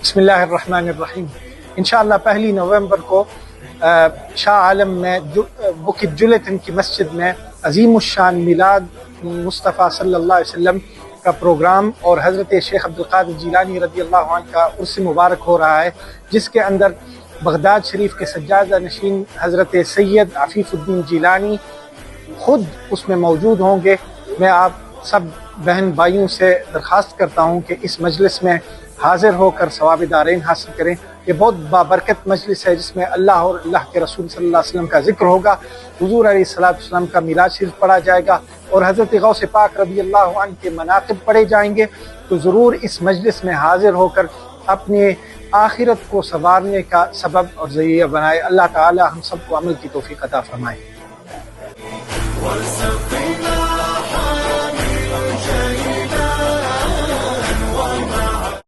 بسم اللہ الرحمن الرحیم۔ انشاءاللہ 1 نومبر کو شاہ عالم میں بکت جلتن کی مسجد میں عظیم الشان میلاد مصطفیٰ صلی اللہ علیہ وسلم کا پروگرام اور حضرت شیخ عبدالقادر جیلانی رضی اللہ عنہ کا عرس مبارک ہو رہا ہے، جس کے اندر بغداد شریف کے سجادہ نشین حضرت سید عفیف الدین جیلانی خود اس میں موجود ہوں گے۔ میں آپ سب بہن بھائیوں سے درخواست کرتا ہوں کہ اس مجلس میں حاضر ہو کر ثواب دارین حاصل کریں۔ یہ بہت بابرکت مجلس ہے جس میں اللہ اور اللہ کے رسول صلی اللہ علیہ وسلم کا ذکر ہوگا، حضور علیہ الصلوۃ والسلام کا میلاد شریف پڑھا جائے گا اور حضرت غوث پاک رضی اللہ عنہ کے مناقب پڑھے جائیں گے۔ تو ضرور اس مجلس میں حاضر ہو کر اپنے آخرت کو سنوارنے کا سبب اور ذریعہ بنائے۔ اللہ تعالی ہم سب کو عمل کی توفیق عطا فرمائے۔